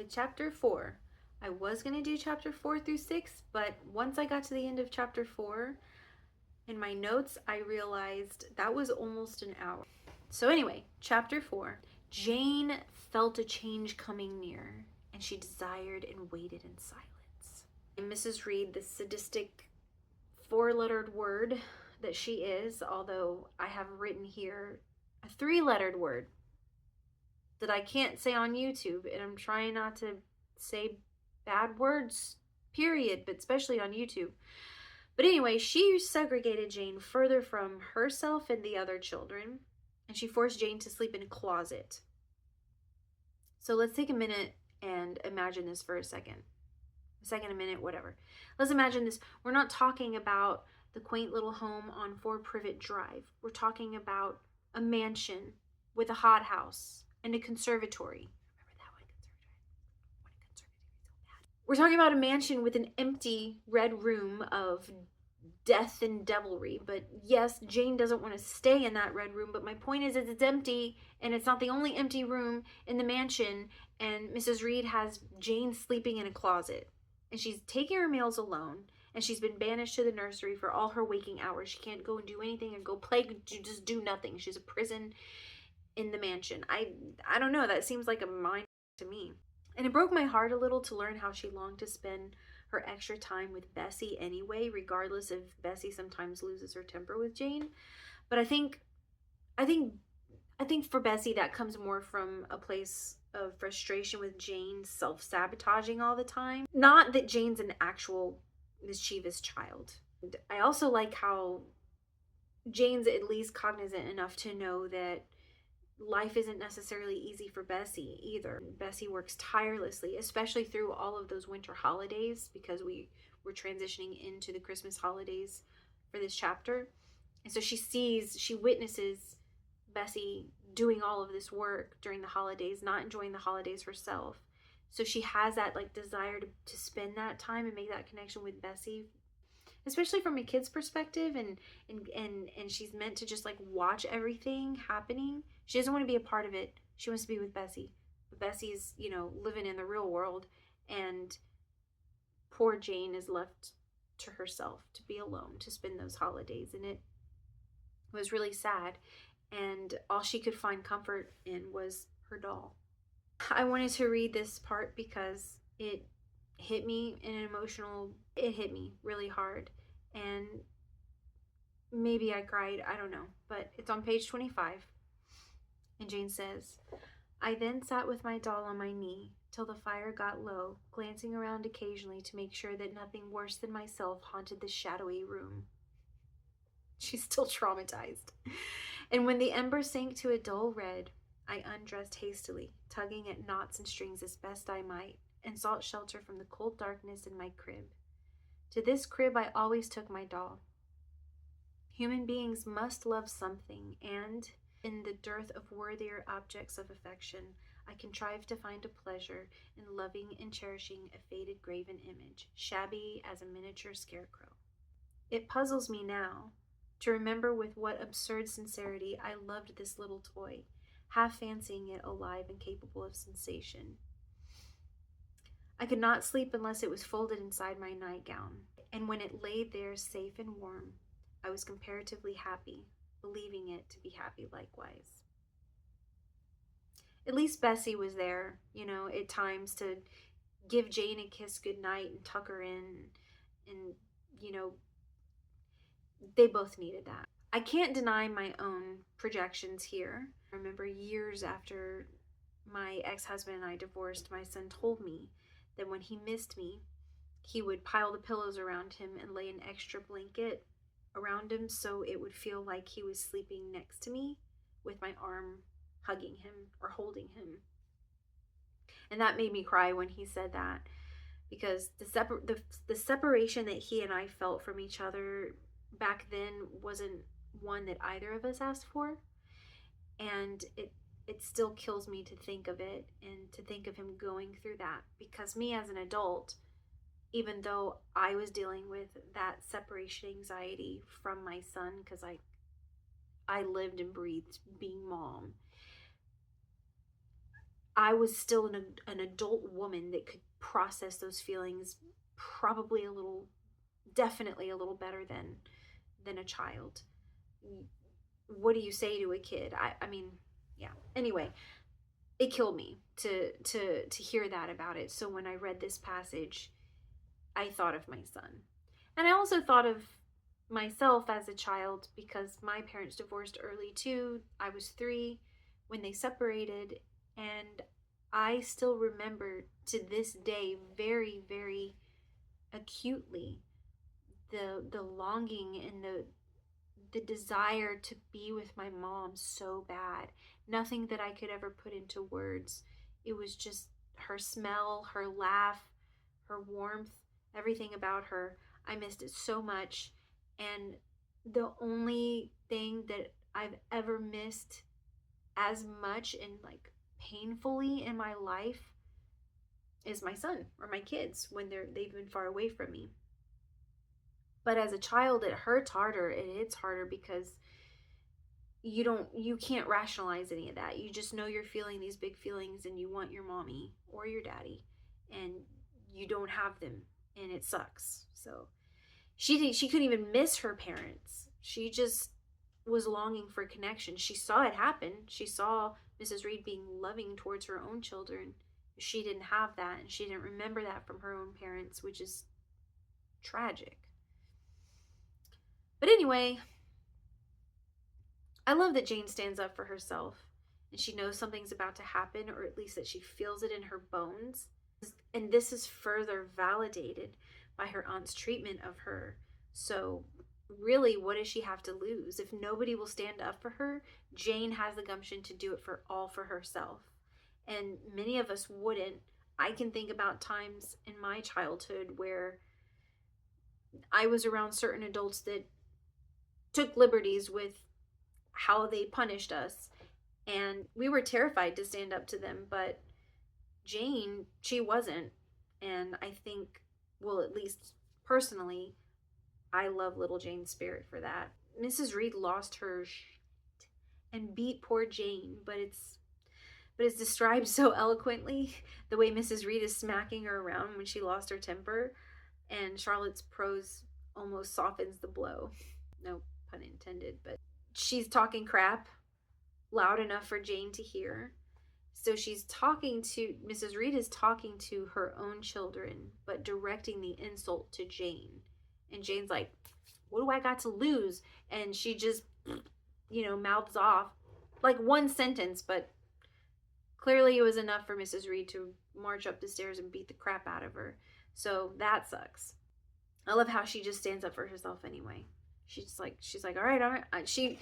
with chapter 4. I was going to do chapter 4 through 6, but once I got to the end of chapter 4, in my notes, I realized that was almost an hour. So anyway, chapter 4. Jane felt a change coming near, and she desired and waited in silence. And Mrs. Reed, the sadistic four-lettered word that she is, although I have written here a three-lettered word that I can't say on YouTube, and I'm trying not to say bad words, period, but especially on YouTube. But anyway, she segregated Jane further from herself and the other children, and she forced Jane to sleep in a closet. So let's take a minute and imagine this for a second. A minute, whatever. Let's imagine this. We're not talking about the quaint little home on 4 Privet Drive. We're talking about a mansion with a hothouse and a conservatory. Remember that one, conservatory? We're talking about a mansion with an empty red room of death and devilry. But yes, Jane doesn't want to stay in that red room, but my point is it's empty, and it's not the only empty room in the mansion, and Mrs. Reed has Jane sleeping in a closet, and she's taking her meals alone, and she's been banished to the nursery for all her waking hours. She can't go and do anything and go play, just do nothing. She's a prison in the mansion. I don't know, that seems like a mind to me. And it broke my heart a little to learn how she longed to spend her extra time with Bessie anyway, regardless if Bessie sometimes loses her temper with Jane. But I think for Bessie that comes more from a place of frustration with Jane self-sabotaging all the time. Not that Jane's an actual mischievous child. I also like how Jane's at least cognizant enough to know that life isn't necessarily easy for Bessie either. Bessie works tirelessly, especially through all of those winter holidays, because we're transitioning into the Christmas holidays for this chapter. And so she witnesses Bessie doing all of this work during the holidays, not enjoying the holidays herself. So she has that like desire to spend that time and make that connection with Bessie, especially from a kid's perspective, and she's meant to just like watch everything happening. She doesn't want to be a part of it. She wants to be with Bessie. But Bessie's, living in the real world, and poor Jane is left to herself to be alone, to spend those holidays. And it was really sad. And all she could find comfort in was her doll. I wanted to read this part because it hit me it hit me really hard. And maybe I cried, I don't know. But it's on page 25. And Jane says, "I then sat with my doll on my knee till the fire got low, glancing around occasionally to make sure that nothing worse than myself haunted the shadowy room." She's still traumatized. "And when the ember sank to a dull red, I undressed hastily, tugging at knots and strings as best I might, and sought shelter from the cold darkness in my crib. To this crib I always took my doll. Human beings must love something, and in the dearth of worthier objects of affection, I contrived to find a pleasure in loving and cherishing a faded graven image, shabby as a miniature scarecrow. It puzzles me now to remember with what absurd sincerity I loved this little toy, half fancying it alive and capable of sensation. I could not sleep unless it was folded inside my nightgown, and when it lay there safe and warm, I was comparatively happy, believing it to be happy likewise." At least Bessie was there, at times to give Jane a kiss goodnight and tuck her in, and, they both needed that. I can't deny my own projections here. I remember years after my ex-husband and I divorced, my son told me that when he missed me, he would pile the pillows around him and lay an extra blanket around him so it would feel like he was sleeping next to me with my arm hugging him or holding him. And that made me cry when he said that, because the separation that he and I felt from each other back then wasn't one that either of us asked for. And it still kills me to think of it and to think of him going through that, because me as an adult, even though I was dealing with that separation anxiety from my son, because I lived and breathed being mom, I was still an adult woman that could process those feelings probably definitely a little better than a child. What do you say to a kid? I mean, yeah. Anyway, it killed me to hear that about it. So when I read this passage, I thought of my son. And I also thought of myself as a child, because my parents divorced early too. I was 3 when they separated, and I still remember to this day very, very acutely the longing and the desire to be with my mom so bad. Nothing that I could ever put into words. It was just her smell, her laugh, her warmth, everything about her. I missed it so much. And the only thing that I've ever missed as much and like painfully in my life is my son or my kids when they've been far away from me. But as a child, it hurts harder. It hits harder because you can't rationalize any of that. You just know you're feeling these big feelings and you want your mommy or your daddy, and you don't have them, and it sucks. So she couldn't even miss her parents. She just was longing for connection. She saw it happen. She saw Mrs. Reed being loving towards her own children. She didn't have that, and she didn't remember that from her own parents, which is tragic. But anyway, I love that Jane stands up for herself, and she knows something's about to happen, or at least that she feels it in her bones. And this is further validated by her aunt's treatment of her. So really, what does she have to lose? If nobody will stand up for her, Jane has the gumption to do it for herself. And many of us wouldn't. I can think about times in my childhood where I was around certain adults that took liberties with how they punished us, and we were terrified to stand up to them. But Jane, she wasn't. And I think, well, at least personally, I love little Jane's spirit for that. Mrs. Reed lost her shit and beat poor Jane, but it's described so eloquently, the way Mrs. Reed is smacking her around when she lost her temper, and Charlotte's prose almost softens the blow. No pun intended, but she's talking crap loud enough for Jane to hear. So Mrs. Reed is talking to her own children, but directing the insult to Jane. And Jane's like, what do I got to lose? And she just, mouths off like one sentence, but clearly it was enough for Mrs. Reed to march up the stairs and beat the crap out of her. So that sucks. I love how she just stands up for herself anyway. She's like, all right. She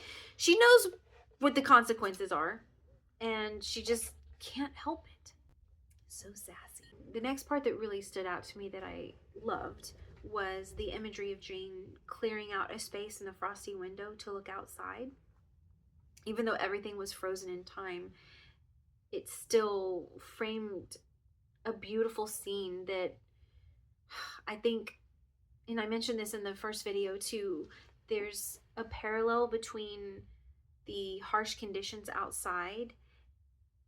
knows what the consequences are, and she just can't help it. So sassy. The next part that really stood out to me that I loved was the imagery of Jane clearing out a space in the frosty window to look outside. Even though everything was frozen in time, it still framed a beautiful scene that I think, and I mentioned this in the first video too, there's a parallel between the harsh conditions outside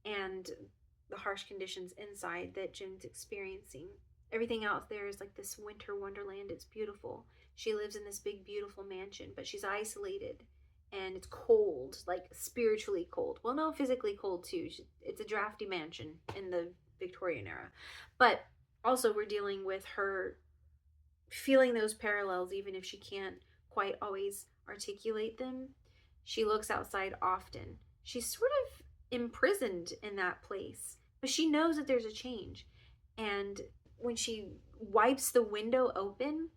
and the harsh conditions inside that Jen's experiencing. Everything out there is like this winter wonderland. It's beautiful. She lives in this big, beautiful mansion, but she's isolated, and it's cold, like spiritually cold. Well, no, physically cold too. It's a drafty mansion in the Victorian era. But also we're dealing with her feeling those parallels, even if she can't quite always articulate them. She looks outside often. She's sort of imprisoned in that place, but she knows that there's a change. And when she wipes the window open,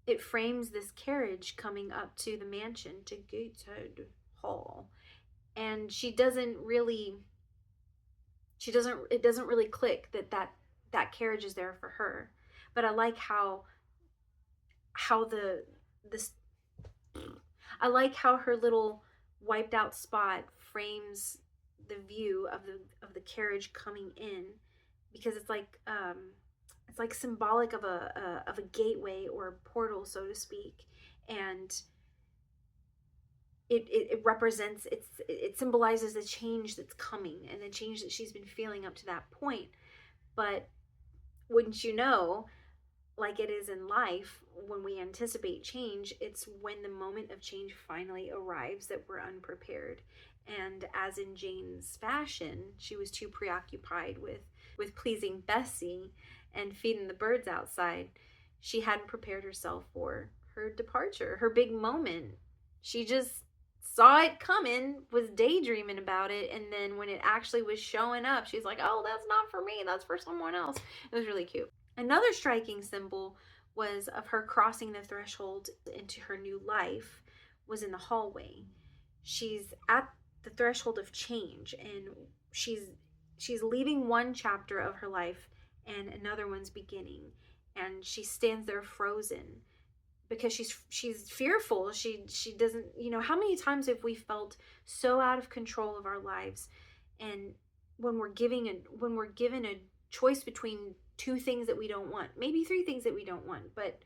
it frames this carriage coming up to the mansion, to Gateshead Hall. And it doesn't really click that carriage is there for her. But I like how I like how her little wiped out spot frames the view of the carriage coming in, because it's like symbolic of a gateway or a portal, so to speak. And it represents, it symbolizes the change that's coming and the change that she's been feeling up to that point. But wouldn't you know, like it is in life, when we anticipate change, it's when the moment of change finally arrives that we're unprepared. And as in Jane's fashion, she was too preoccupied with pleasing Bessie and feeding the birds outside. She hadn't prepared herself for her departure, her big moment. She just saw it coming, was daydreaming about it, and then when it actually was showing up, she's like, oh, that's not for me, that's for someone else. It was really cute. Another striking symbol was of her crossing the threshold into her new life was in the hallway. She's at the threshold of change, and she's leaving one chapter of her life and another one's beginning, and she stands there frozen because she's fearful. She doesn't, how many times have we felt so out of control of our lives, and when we're given a choice between two things that we don't want, maybe three things that we don't want, but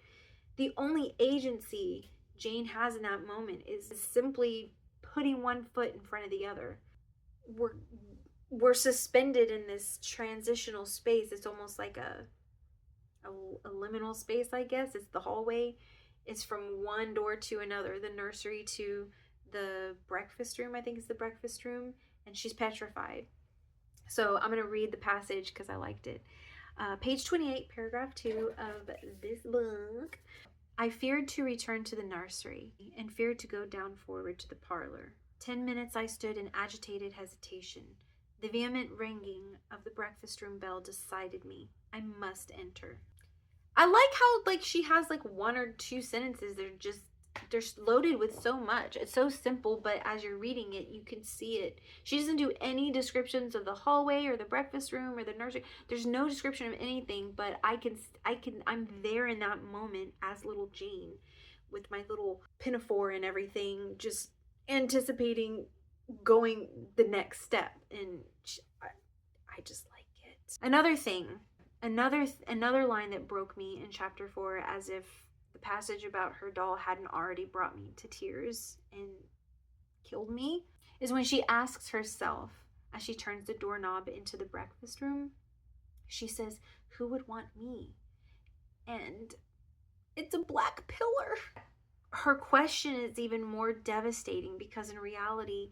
the only agency Jane has in that moment is simply putting one foot in front of the other. We're suspended in this transitional space. It's almost like a liminal space, I guess. It's the hallway. It's from one door to another, the nursery to the breakfast room. I think it's the breakfast room, and she's petrified. So I'm going to read the passage because I liked it. Page 28, paragraph 2 of this book. I feared to return to the nursery and feared to go down forward to the parlor. 10 minutes I stood in agitated hesitation. The vehement ringing of the breakfast room bell decided me. I must enter. I like how she has one or two sentences. They're loaded with so much. It's so simple, but as you're reading it, you can see it. She doesn't do any descriptions of the hallway or the breakfast room or the nursery. There's no description of anything, but I'm there in that moment as little Jane with my little pinafore and everything, just anticipating going the next step. And I just like it. Another line that broke me in chapter 4, as if the passage about her doll hadn't already brought me to tears and killed me, is when she asks herself, as she turns the doorknob into the breakfast room, she says, who would want me? And it's a black pillar. Her question is even more devastating because in reality,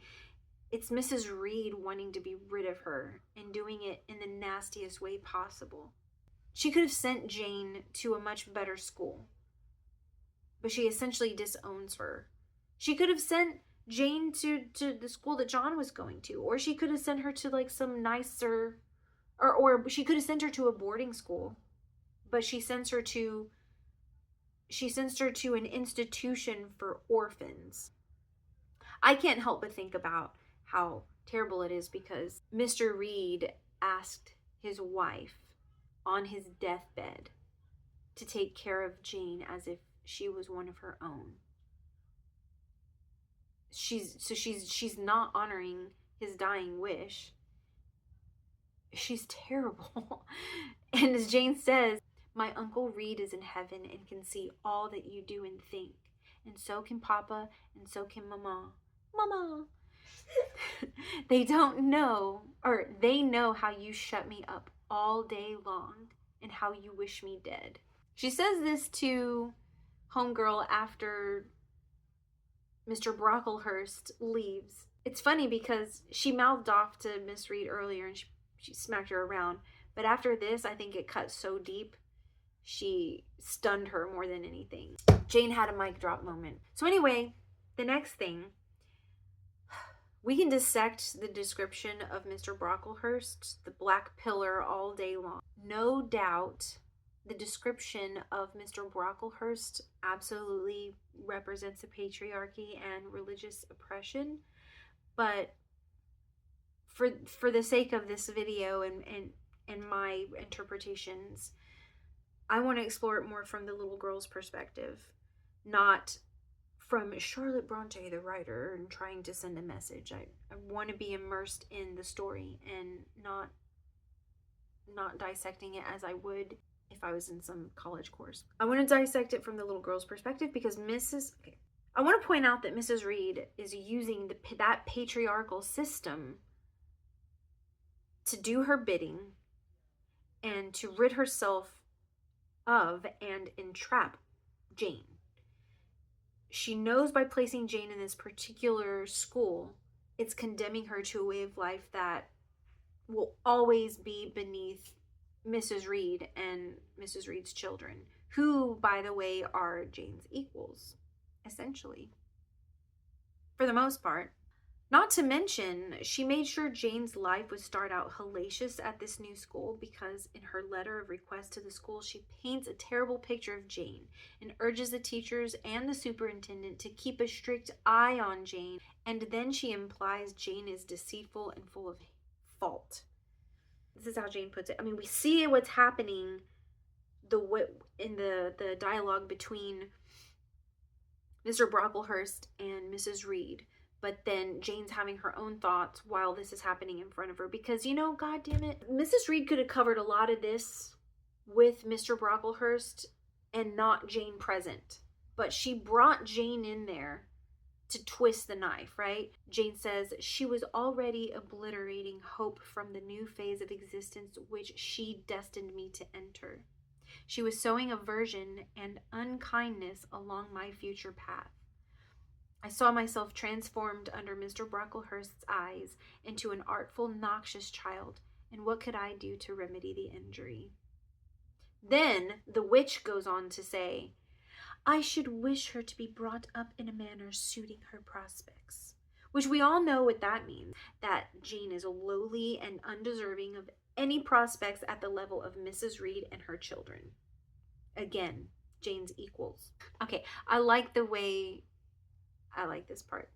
it's Mrs. Reed wanting to be rid of her and doing it in the nastiest way possible. She could have sent Jane to a much better school, but she essentially disowns her. She could have sent Jane to the school that John was going to, or she could have sent her to some nicer, or she could have sent her to a boarding school, but she sends her to an institution for orphans. I can't help but think about how terrible it is because Mr. Reed asked his wife on his deathbed to take care of Jane as if she was one of her own. She's not honoring his dying wish. She's terrible. And as Jane says, my Uncle Reed is in heaven and can see all that you do and think. And so can Papa, and so can Mama. Mama! They know how you shut me up all day long and how you wish me dead. She says this to Homegirl after Mr. Brocklehurst leaves. It's funny because she mouthed off to Miss Reed earlier and she smacked her around. But after this, I think it cut so deep, she stunned her more than anything. Jane had a mic drop moment. So anyway, the next thing, we can dissect the description of Mr. Brocklehurst, the black pillar, all day long. No doubt the description of Mr. Brocklehurst absolutely represents the patriarchy and religious oppression. But for the sake of this video and my interpretations, I want to explore it more from the little girl's perspective, not from Charlotte Brontë, the writer, and trying to send a message. I want to be immersed in the story and not dissecting it as I would if I was in some college course. I want to dissect it from the little girl's perspective because I want to point out that Mrs. Reed is using that patriarchal system to do her bidding and to rid herself of and entrap Jane. She knows by placing Jane in this particular school, it's condemning her to a way of life that will always be beneath Mrs. Reed and Mrs. Reed's children, who, by the way, are Jane's equals, essentially, for the most part. Not to mention, she made sure Jane's life would start out hellacious at this new school, because in her letter of request to the school, she paints a terrible picture of Jane and urges the teachers and the superintendent to keep a strict eye on Jane, and then she implies Jane is deceitful and full of fault. This is how Jane puts it. I mean, we see what's happening in the dialogue between Mr. Brocklehurst and Mrs. Reed. But then Jane's having her own thoughts while this is happening in front of her. Because, you know, God damn it, Mrs. Reed could have covered a lot of this with Mr. Brocklehurst and not Jane present. But she brought Jane in there to twist the knife, right? Jane says she was already obliterating hope from the new phase of existence which she destined me to enter. She was sowing aversion and unkindness along my future path. I saw myself transformed under Mr. Brocklehurst's eyes into an artful, noxious child, and what could I do to remedy the injury? Then the witch goes on to say, I should wish her to be brought up in a manner suiting her prospects. Which we all know what that means, that Jane is lowly and undeserving of any prospects at the level of Mrs. Reed and her children. Again, Jane's equals. Okay, I like this part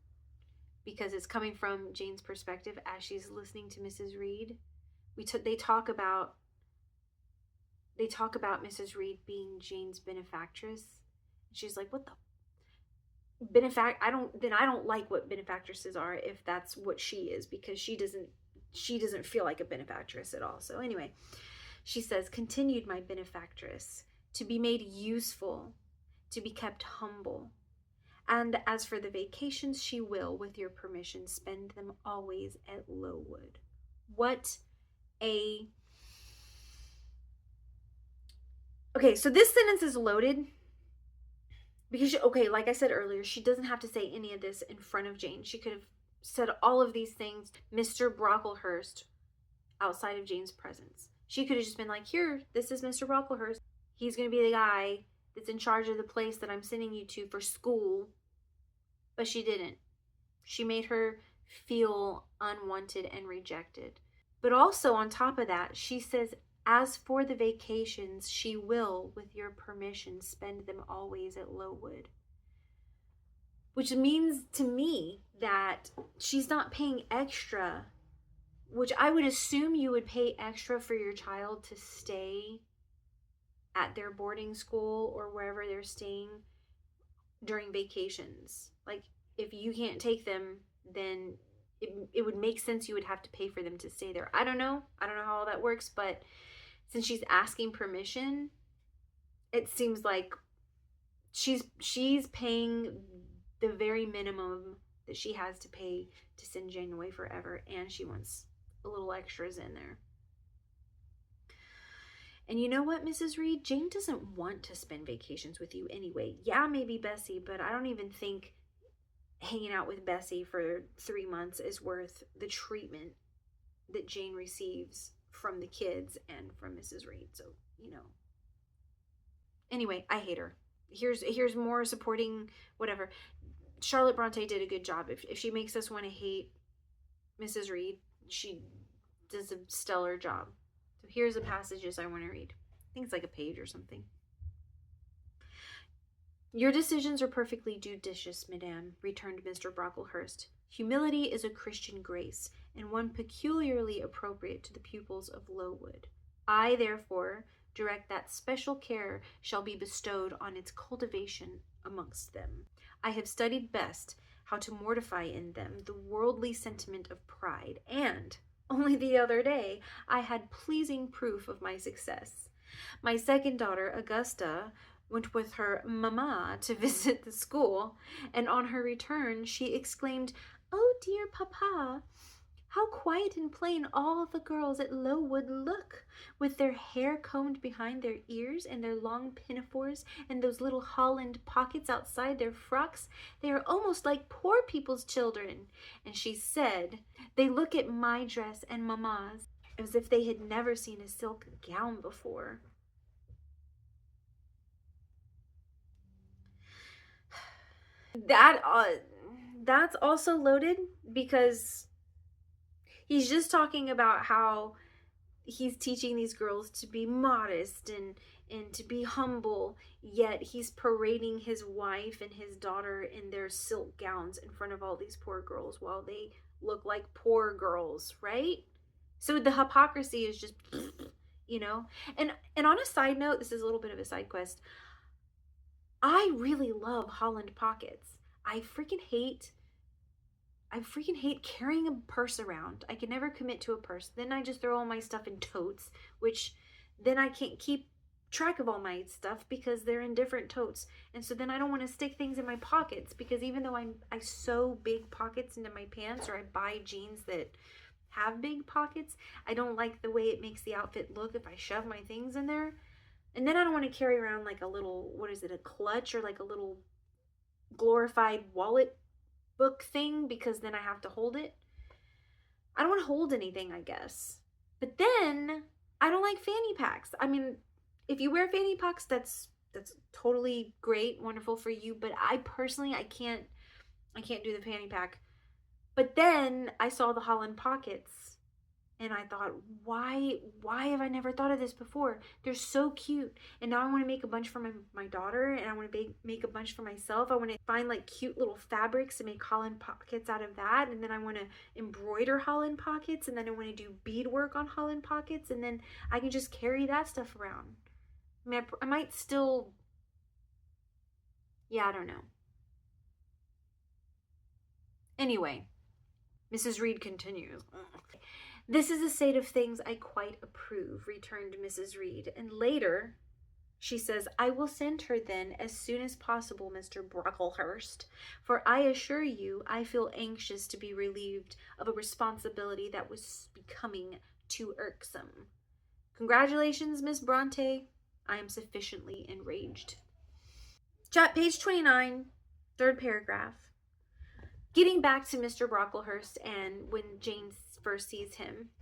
because it's coming from Jane's perspective as she's listening to Mrs. Reed. They talk about Mrs. Reed being Jane's benefactress. She's like, what the I don't like what benefactresses are if that's what she is, because she doesn't feel like a benefactress at all. So anyway, she says, continued my benefactress, to be made useful, to be kept humble. And as for the vacations, she will, with your permission, spend them always at Lowood. Okay, so this sentence is loaded because, like I said earlier, she doesn't have to say any of this in front of Jane. She could have said all of these things, Mr. Brocklehurst, outside of Jane's presence. She could have just been like, here, this is Mr. Brocklehurst. He's going to be the guy that's in charge of the place that I'm sending you to for school. But she didn't. She made her feel unwanted and rejected. But also on top of that, she says, as for the vacations, she will, with your permission, spend them always at Lowood. Which means to me that she's not paying extra, which I would assume you would pay extra for your child to stay at their boarding school or wherever they're staying during vacations. Like, if you can't take them, then it would make sense you would have to pay for them to stay there. I don't know how all that works, but since she's asking permission, it seems like she's paying the very minimum that she has to pay to send Jane away forever, and she wants a little extras in there. And you know what, Mrs. Reed? Jane doesn't want to spend vacations with you anyway. Yeah, maybe Bessie, but I don't even think hanging out with Bessie for 3 months is worth the treatment that Jane receives from the kids and from Mrs. Reed. So, Anyway, I hate her. Here's more supporting whatever. Charlotte Brontë did a good job. If she makes us want to hate Mrs. Reed, she does a stellar job. So here's the passages I want to read. I think it's like a page or something. Your decisions are perfectly judicious, madame, returned Mr. Brocklehurst. Humility is a Christian grace, and one peculiarly appropriate to the pupils of Lowood. I, therefore, direct that special care shall be bestowed on its cultivation amongst them. I have studied best how to mortify in them the worldly sentiment of pride, and only the other day I had pleasing proof of my success. My second daughter, Augusta, went with her mama to visit the school, and on her return she exclaimed, "Oh dear papa, how quiet and plain all the girls at Lowood look, with their hair combed behind their ears and their long pinafores and those little Holland pockets outside their frocks. They are almost like poor people's children." And she said, "They look at my dress and mamma's as if they had never seen a silk gown before." That's also loaded, because he's just talking about how he's teaching these girls to be modest and to be humble, yet he's parading his wife and his daughter in their silk gowns in front of all these poor girls while they look like poor girls, right? So the hypocrisy is just, you know. And on a side note, this is a little bit of a side quest, I really love Holland pockets. I freaking hate carrying a purse around. I can never commit to a purse. Then I just throw all my stuff in totes, which then I can't keep track of all my stuff because they're in different totes. And so then I don't want to stick things in my pockets, because even though I sew big pockets into my pants, or I buy jeans that have big pockets, I don't like the way it makes the outfit look if I shove my things in there. And then I don't want to carry around like a little, what is it, a clutch, or like a little glorified wallet book thing, because then I have to hold it. I don't want to hold anything, I guess. But then I don't like fanny packs. I mean, if you wear fanny packs, that's totally great, wonderful for you. But I personally, I can't do the fanny pack. But then I saw the Holland pockets, and I thought, why have I never thought of this before? They're so cute. And now I want to make a bunch for my daughter, and I want to make a bunch for myself. I want to find like cute little fabrics and make Holland pockets out of that. And then I want to embroider Holland pockets, and then I want to do beadwork on Holland pockets, and then I can just carry that stuff around. I mean, I might still, yeah, I don't know. Anyway, Mrs. Reed continues. "This is a state of things I quite approve," returned Mrs. Reed, and later she says, "I will send her then as soon as possible, Mr. Brocklehurst, for I assure you I feel anxious to be relieved of a responsibility that was becoming too irksome. Congratulations, Miss Brontë. I am sufficiently enraged." Page 29, third paragraph. Getting back to Mr. Brocklehurst, and when Jane first sees him,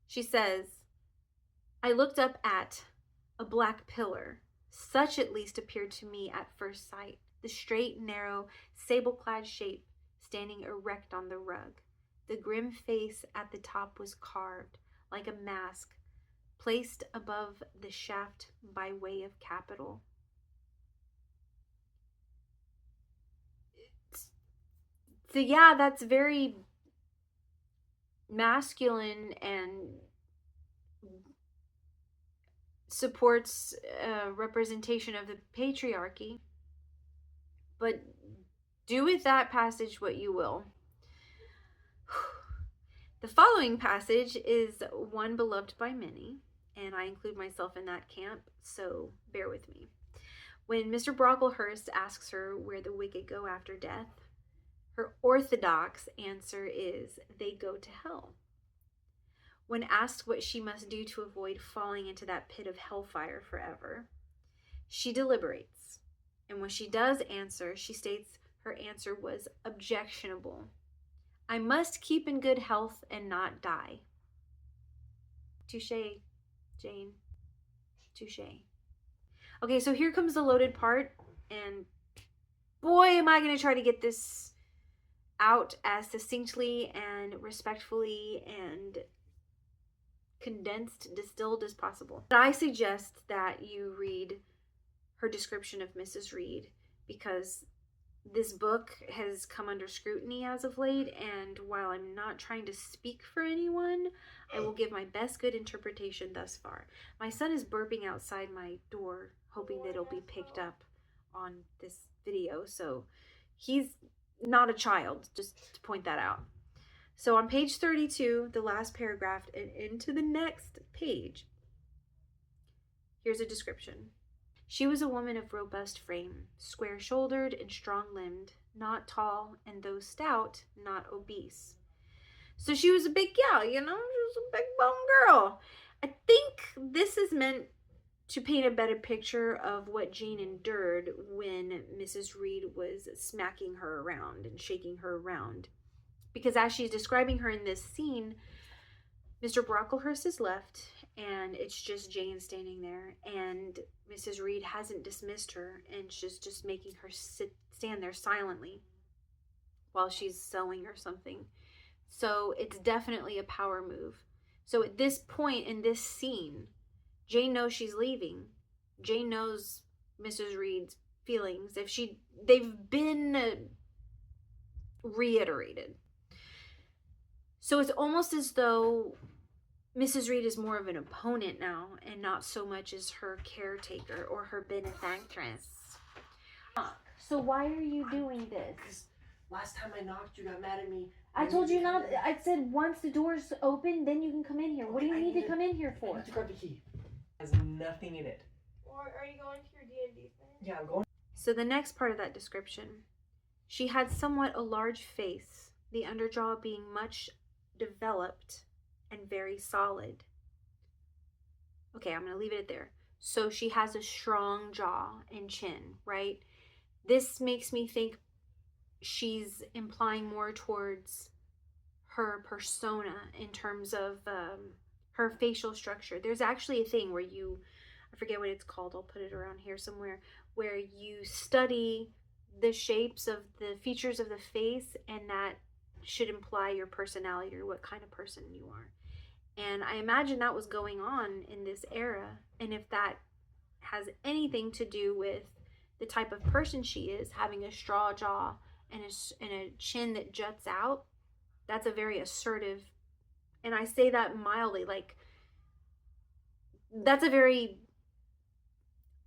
she says, "I looked up at a black pillar. Such at least appeared to me at first sight, the straight, narrow, sable-clad shape standing erect on the rug. The grim face at the top was carved, like a mask, placed above the shaft by way of capital." So yeah, that's very masculine and supports representation of the patriarchy. But do with that passage what you will. The following passage is one beloved by many, and I include myself in that camp, so bear with me. When Mr. Brocklehurst asks her where the wicked go after death, her orthodox answer is, they go to hell. When asked what she must do to avoid falling into that pit of hellfire forever, she deliberates. And when she does answer, she states her answer was objectionable. "I must keep in good health and not die." Touché, Jane. Touché. Okay, so here comes the loaded part, and boy, am I going to try to get this out as succinctly and respectfully and condensed, distilled as possible. But I suggest that you read her description of Mrs. Reed, because this book has come under scrutiny as of late, and while I'm not trying to speak for anyone, I will give my best good interpretation thus far. My son is burping outside my door, hoping that it'll be picked up on this video, so he's not a child, just to point that out. So on page 32, the last paragraph, and into the next page, here's a description. She was a woman of robust frame, square-shouldered and strong-limbed, not tall, and though stout, not obese. So she was a big gal, you know? She was a big bone girl. I think this is meant to paint a better picture of what Jane endured when Mrs. Reed was smacking her around and shaking her around. Because as she's describing her in this scene, Mr. Brocklehurst is left, and it's just Jane standing there, and Mrs. Reed hasn't dismissed her, and she's just making her stand there silently while she's sewing or something. So it's definitely a power move. So at this point in this scene, Jane knows she's leaving. Jane knows Mrs. Reed's feelings. They've been reiterated. So it's almost as though Mrs. Reed is more of an opponent now and not so much as her caretaker or her benefactress. So why are you doing this? Because last time I knocked, you got mad at me. I told you not. I said once the door's open, then you can come in here. What do you need to come in here for? I need to grab the key. It has nothing in it. Or are you going to your D&D thing? Yeah, I'm going. So the next part of that description. She had somewhat a large face, the underjaw being much developed and very solid. Okay, I'm going to leave it there. So she has a strong jaw and chin, right? This makes me think she's implying more towards her persona in terms of her facial structure. There's actually a thing where I forget what it's called, I'll put it around here somewhere, where you study the shapes of the features of the face, and that should imply your personality or what kind of person you are. And I imagine that was going on in this era, and if that has anything to do with the type of person she is, having a straw jaw and a chin that juts out, that's a very assertive, and I say that mildly, like that's a very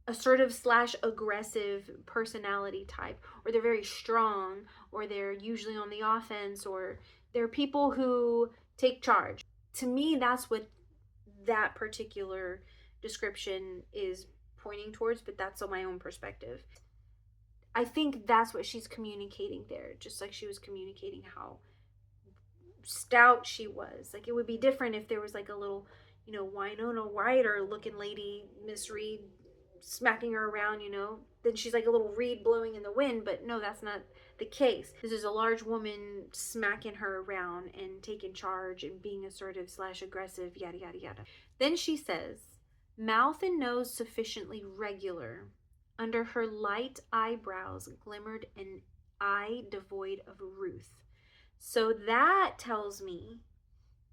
assertive / aggressive personality type, or they're very strong, or they're usually on the offense, or they're people who take charge. To me, that's what that particular description is pointing towards, but that's on my own perspective. I think that's what she's communicating there, just like she was communicating how stout she was. Like, it would be different if there was like a little, Winona Ryder looking lady, Miss Reed, smacking her around, then she's like a little reed blowing in the wind. But no, that's not the case. This is a large woman smacking her around and taking charge and being assertive / aggressive, yada yada yada. Then she says, mouth and nose sufficiently regular. Under her light eyebrows glimmered an eye devoid of ruth. So that tells me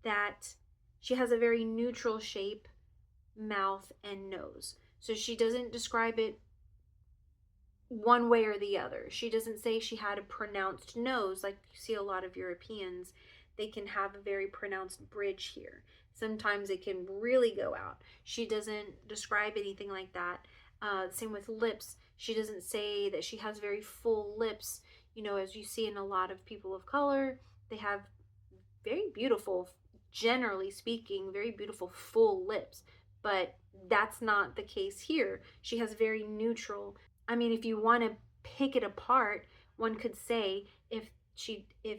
that she has a very neutral shape, mouth and nose. So she doesn't describe it one way or the other. She doesn't say she had a pronounced nose, like you see a lot of Europeans. They can have a very pronounced bridge here. Sometimes it can really go out. She doesn't describe anything like that. Same with lips. She doesn't say that she has very full lips. As you see in a lot of people of color, they have very beautiful, generally speaking, very beautiful full lips. But that's not the case here. She has very neutral. I mean, if you want to pick it apart, one could say if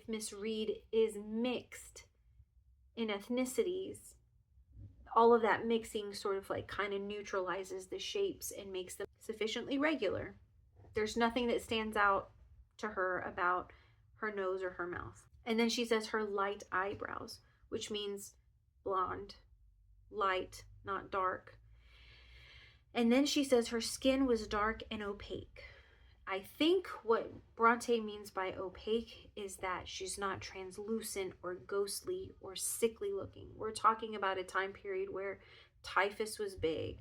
Miss Reed is mixed in ethnicities, all of that mixing sort of like kind of neutralizes the shapes and makes them sufficiently regular. There's nothing that stands out to her about her nose or her mouth. And then she says her light eyebrows, which means blonde, light, not dark. And then she says her skin was dark and opaque. I think what Brontë means by opaque is that she's not translucent or ghostly or sickly looking. We're talking about a time period where typhus was big,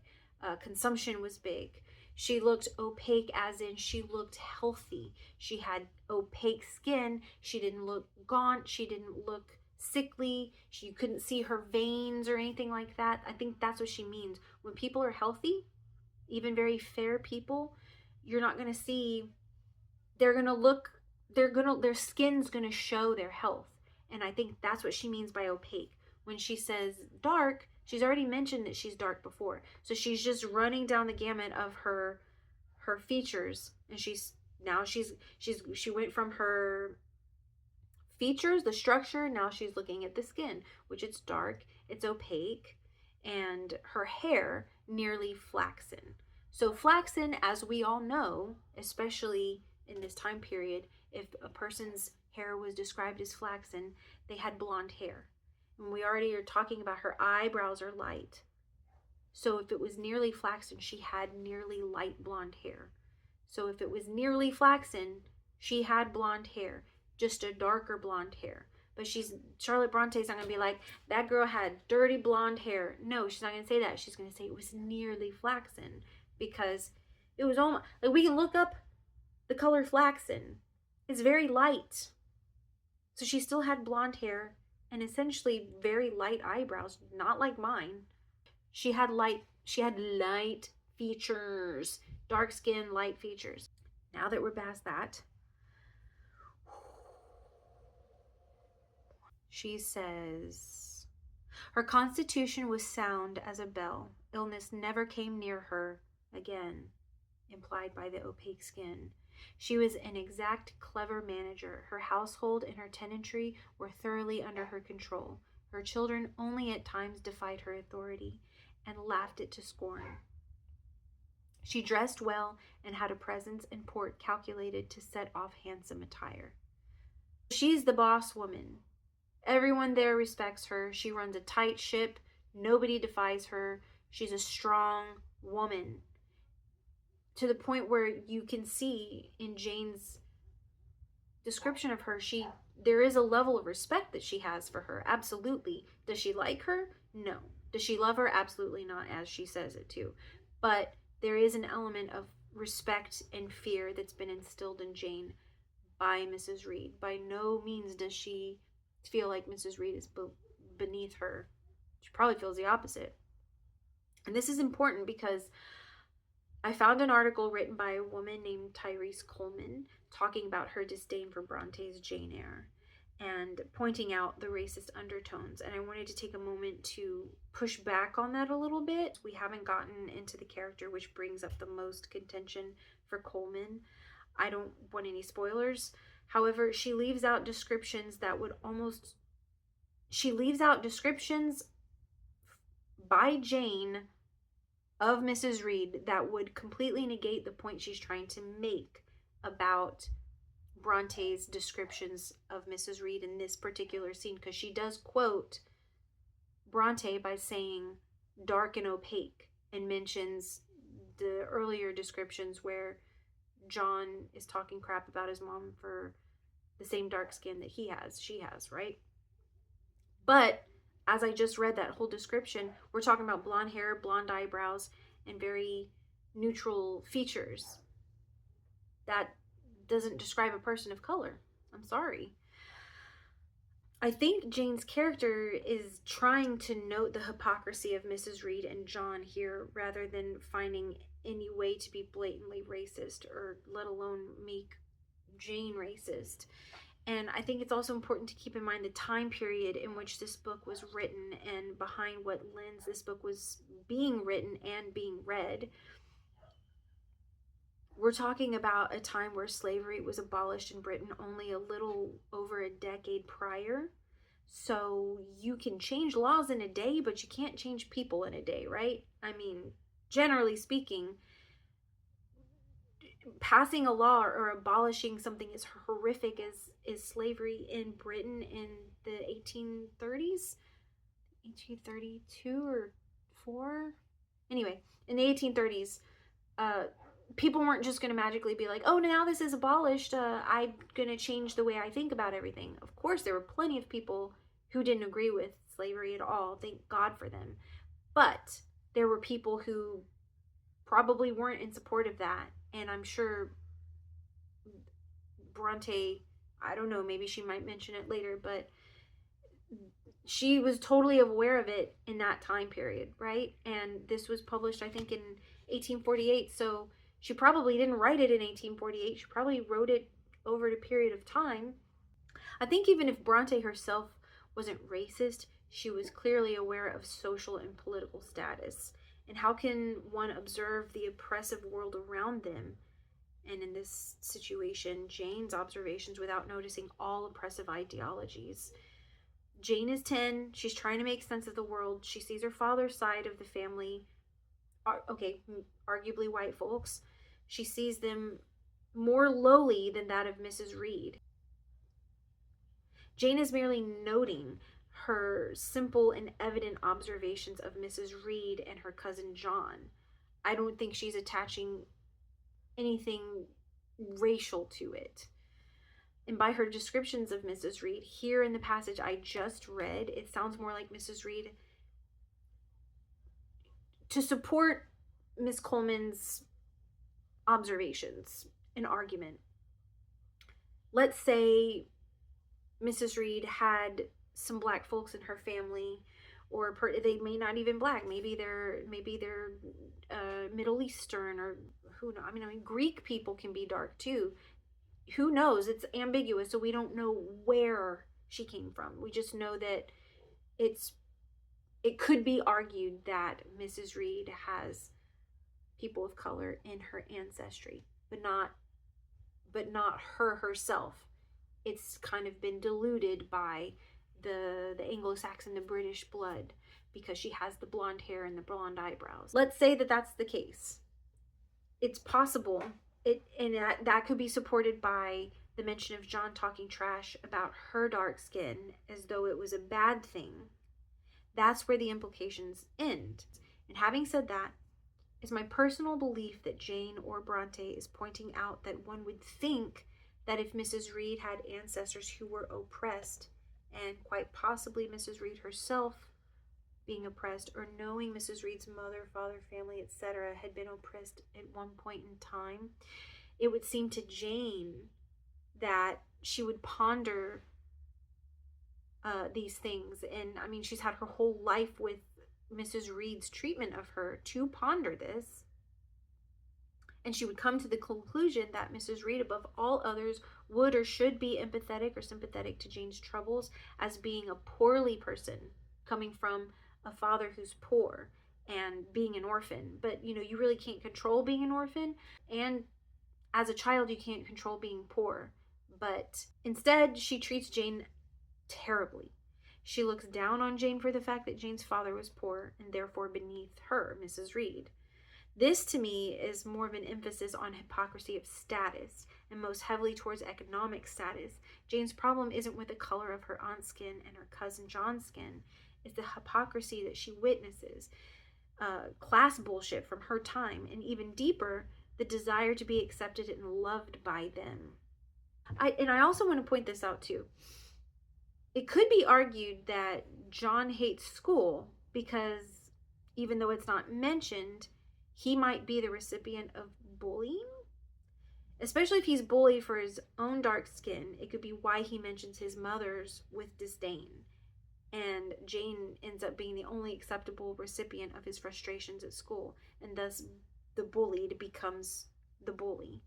consumption was big. She looked opaque as in she looked healthy. She had opaque skin. She didn't look gaunt. She didn't look sickly. You couldn't see her veins or anything like that. I think that's what she means. When people are healthy, even very fair people, you're not going to see, their skin's going to show their health. And I think that's what she means by opaque. When she says dark, She's already mentioned that she's dark before. So she's just running down the gamut of her features, and she went from her features, the structure, now she's looking at the skin, which it's dark, it's opaque, and her hair nearly flaxen. So flaxen, as we all know, especially in this time period, if a person's hair was described as flaxen, they had blonde hair. And we already are talking about her eyebrows are light. So if it was nearly flaxen, she had nearly light blonde hair. So if it was nearly flaxen, she had blonde hair, just a darker blonde hair. But Charlotte Bronte's not going to be like, that girl had dirty blonde hair. No, she's not going to say that. She's going to say it was nearly flaxen, because it was almost, like, we can look up the color flaxen. It's very light. So she still had blonde hair and essentially very light eyebrows, not like mine. She had light features, dark skin, light features. Now that we're past that, she says, her constitution was sound as a bell. Illness never came near her again, implied by the opaque skin. She was an exact, clever manager. Her household and her tenantry were thoroughly under her control. Her children only at times defied her authority and laughed it to scorn. She dressed well and had a presence and port calculated to set off handsome attire. She's the boss woman. Everyone there respects her. She runs a tight ship. Nobody defies her. She's a strong woman, to the point where you can see in Jane's description of her, there is a level of respect that she has for her. Absolutely. Does she like her? No. Does she love her? Absolutely not, as she says it too. But there is an element of respect and fear that's been instilled in Jane by Mrs. Reed. By no means does she feel like Mrs. Reed is beneath her. She probably feels the opposite. And this is important because I found an article written by a woman named Tyrese Coleman talking about her disdain for Bronte's Jane Eyre and pointing out the racist undertones. And I wanted to take a moment to push back on that a little bit. We haven't gotten into the character, which brings up the most contention for Coleman. I don't want any spoilers. However, she leaves out descriptions by Jane of Mrs. Reed that would completely negate the point she's trying to make about Bronte's descriptions of Mrs. Reed in this particular scene, because she does quote Bronte by saying dark and opaque, and mentions the earlier descriptions where John is talking crap about his mom for the same dark skin that she has, right? But as I just read that whole description, we're talking about blonde hair, blonde eyebrows, and very neutral features. That doesn't describe a person of color. I'm sorry. I think Jane's character is trying to note the hypocrisy of Mrs. Reed and John here, rather than finding any way to be blatantly racist, or let alone make Jane racist. And I think it's also important to keep in mind the time period in which this book was written, and behind what lens this book was being written and being read. We're talking about a time where slavery was abolished in Britain only a little over a decade prior. So you can change laws in a day, but you can't change people in a day, right? I mean, generally speaking, passing a law or abolishing something as horrific as slavery in Britain in the 1830s, 1832 or 4. Anyway, in the 1830s, people weren't just going to magically be like, oh, now this is abolished, I'm going to change the way I think about everything. Of course, there were plenty of people who didn't agree with slavery at all. Thank God for them. But there were people who probably weren't in support of that. And I'm sure Bronte, I don't know, maybe she might mention it later, but she was totally aware of it in that time period, right? And this was published, I think, in 1848. So she probably didn't write it in 1848. She probably wrote it over a period of time. I think even if Bronte herself wasn't racist, She was clearly aware of social and political status. And how can one observe the oppressive world around them, and in this situation, Jane's observations, without noticing all oppressive ideologies? Jane is 10. She's trying to make sense of the world. She sees her father's side of the family, arguably white folks. She sees them more lowly than that of Mrs. Reed. Jane is merely noting her simple and evident observations of Mrs. Reed and her cousin John. I don't think she's attaching anything racial to it. And by her descriptions of Mrs. Reed, here in the passage I just read, it sounds more like Mrs. Reed, to support Miss Coleman's observations, an argument. Let's say Mrs. Reed had some black folks in her family, or they may not even black. Maybe they're Middle Eastern, or who knows? I mean, Greek people can be dark too. Who knows? It's ambiguous, so we don't know where she came from. We just know that it could be argued that Mrs. Reed has people of color in her ancestry, but not her herself. It's kind of been diluted by the Anglo-Saxon, the British blood, because she has the blonde hair and the blonde eyebrows. Let's say that that's the case. It's possible, and that could be supported by the mention of John talking trash about her dark skin as though it was a bad thing. That's where the implications end. And having said that, it's my personal belief that Jane or Brontë is pointing out that one would think that if Mrs. Reed had ancestors who were oppressed, and quite possibly Mrs. Reed herself being oppressed, or knowing Mrs. Reed's mother, father, family, etc. had been oppressed at one point in time, it would seem to Jane that she would ponder these things. And I mean, she's had her whole life with Mrs. Reed's treatment of her to ponder this. And she would come to the conclusion that Mrs. Reed, above all others, would or should be empathetic or sympathetic to Jane's troubles, as being a poorly person, coming from a father who's poor and being an orphan. But, you really can't control being an orphan. And as a child, you can't control being poor. But instead, she treats Jane terribly. She looks down on Jane for the fact that Jane's father was poor, and therefore beneath her, Mrs. Reed. This, to me, is more of an emphasis on hypocrisy of status, and most heavily towards economic status. Jane's problem isn't with the color of her aunt's skin and her cousin John's skin. It's the hypocrisy that she witnesses, class bullshit from her time, and even deeper, the desire to be accepted and loved by them. I also want to point this out too. It could be argued that John hates school because, even though it's not mentioned, he might be the recipient of bullying. Especially if he's bullied for his own dark skin, it could be why he mentions his mother's with disdain. And Jane ends up being the only acceptable recipient of his frustrations at school, and thus the bullied becomes the bully.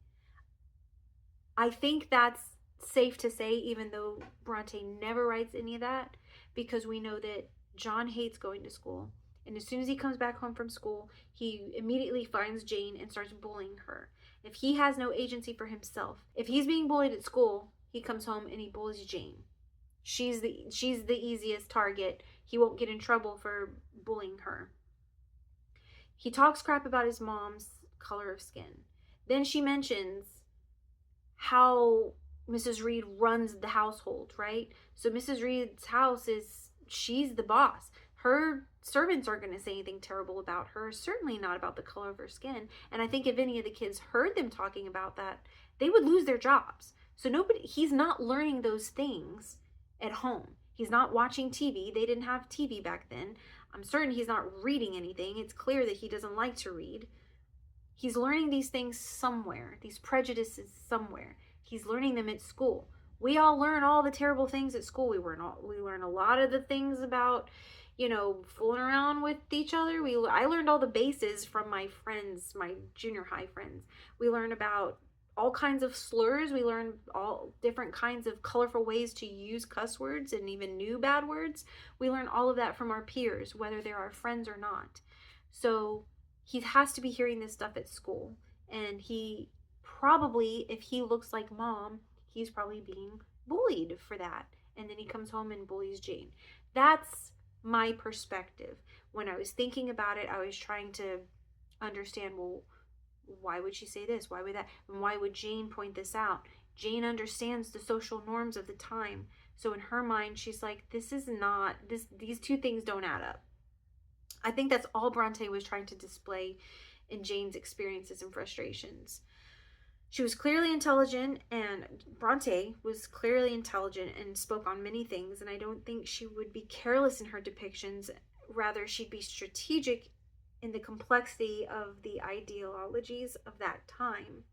I think that's safe to say, even though Brontë never writes any of that, because we know that John hates going to school. And as soon as he comes back home from school, he immediately finds Jane and starts bullying her. If he has no agency for himself, if he's being bullied at school, he comes home and he bullies Jane. She's the easiest target. He won't get in trouble for bullying her. He talks crap about his mom's color of skin. Then she mentions how Mrs. Reed runs the household, right? So Mrs. Reed's house she's the boss. Her servants aren't going to say anything terrible about her, certainly not about the color of her skin. And I think if any of the kids heard them talking about that, they would lose their jobs. So he's not learning those things at home. He's not watching TV. They didn't have TV back then. I'm certain he's not reading anything. It's clear that he doesn't like to read. He's learning these things somewhere, these prejudices somewhere. He's learning them at school. We all learn all the terrible things at school. We learn a lot of the things about, fooling around with each other. I learned all the bases from my friends, my junior high friends. We learn about all kinds of slurs. We learn all different kinds of colorful ways to use cuss words and even new bad words. We learn all of that from our peers, whether they're our friends or not. So he has to be hearing this stuff at school. And he probably, if he looks like mom, he's probably being bullied for that. And then he comes home and bullies Jane. That's my perspective. When I was thinking about it, I was trying to understand, well, why would she say this? Why would that? And why would Jane point this out? Jane understands the social norms of the time. So in her mind, she's like, this is not, these two things don't add up. I think that's all Brontë was trying to display in Jane's experiences and frustrations. She was clearly intelligent, and Brontë was clearly intelligent and spoke on many things, and I don't think she would be careless in her depictions. Rather, she'd be strategic in the complexity of the ideologies of that time.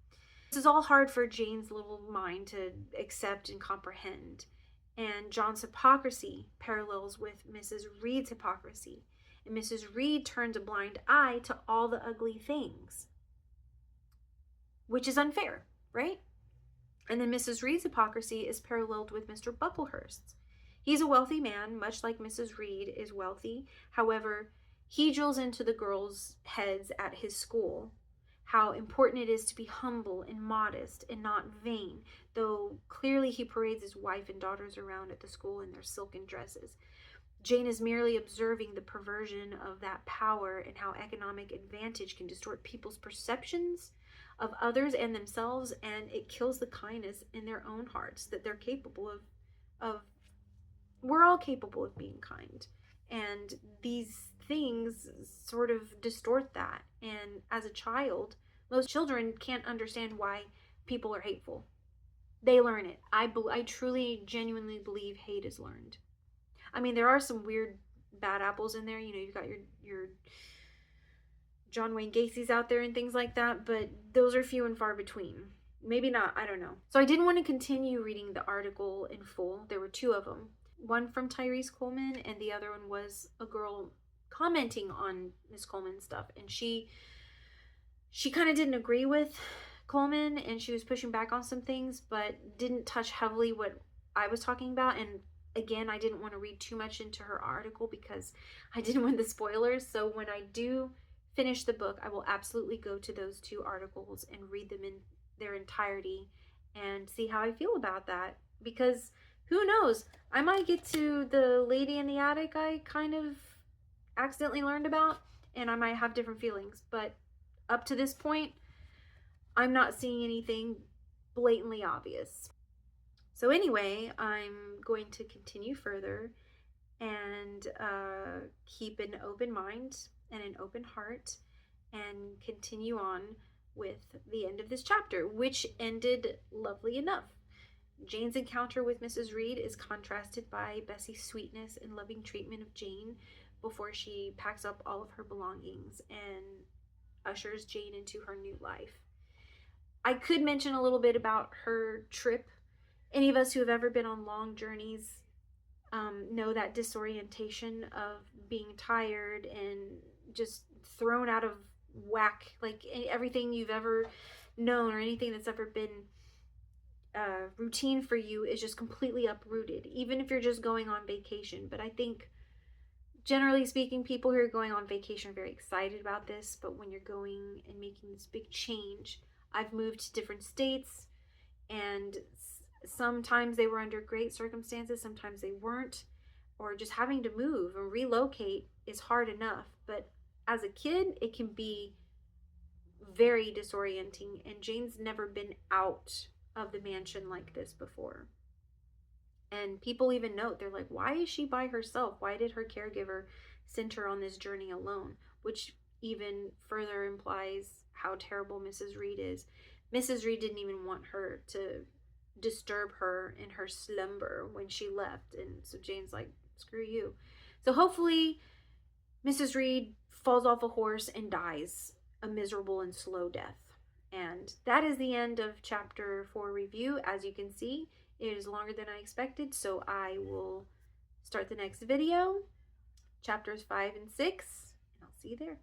This is all hard for Jane's little mind to accept and comprehend. And John's hypocrisy parallels with Mrs. Reed's hypocrisy. And Mrs. Reed turns a blind eye to all the ugly things, which is unfair, right? And then Mrs. Reed's hypocrisy is paralleled with Mr. Bucklehurst's. He's a wealthy man, much like Mrs. Reed is wealthy. However, he drills into the girls' heads at his school how important it is to be humble and modest and not vain, though clearly he parades his wife and daughters around at the school in their silken dresses. Jane is merely observing the perversion of that power and how economic advantage can distort people's perceptions of others and themselves, and it kills the kindness in their own hearts that they're capable of. We're all capable of being kind, and these things sort of distort that. And as a child, most children can't understand why people are hateful. They learn it. I truly, genuinely believe hate is learned. I mean, there are some weird bad apples in there. You know, you've got your John Wayne Gacy's out there and things like that, but those are few and far between. Maybe not, I don't know. So I didn't want to continue reading the article in full. There were two of them. One from Tyrese Coleman, and the other one was a girl commenting on Miss Coleman's stuff. And she kind of didn't agree with Coleman, and she was pushing back on some things, but didn't touch heavily what I was talking about. And again, I didn't want to read too much into her article because I didn't want the spoilers. So when I do finish the book, I will absolutely go to those two articles and read them in their entirety and see how I feel about that. Because who knows, I might get to the lady in the attic I kind of accidentally learned about, and I might have different feelings. But up to this point, I'm not seeing anything blatantly obvious. So anyway, I'm going to continue further and keep an open mind and an open heart and continue on with the end of this chapter, which ended lovely enough. Jane's encounter with Mrs. Reed is contrasted by Bessie's sweetness and loving treatment of Jane before she packs up all of her belongings and ushers Jane into her new life. I could mention a little bit about her trip. Any of us who have ever been on long journeys know that disorientation of being tired and just thrown out of whack, like everything you've ever known or anything that's ever been routine for you is just completely uprooted, even if you're just going on vacation. But I think, generally speaking, people who are going on vacation are very excited about this, but when you're going and making this big change, I've moved to different states, and sometimes they were under great circumstances, sometimes they weren't, or just having to move and relocate is hard enough. But as a kid, it can be very disorienting, and Jane's never been out of the mansion like this before. And people even note, they're like, why is she by herself? Why did her caregiver send her on this journey alone? Which even further implies how terrible Mrs. Reed is. Mrs. Reed didn't even want her to disturb her in her slumber when she left. And so Jane's like, screw you. So hopefully Mrs. Reed falls off a horse and dies a miserable and slow death. And that is the end of chapter 4 review. As you can see, it is longer than I expected, so I will start the next video, chapters 5 and 6, and I'll see you there.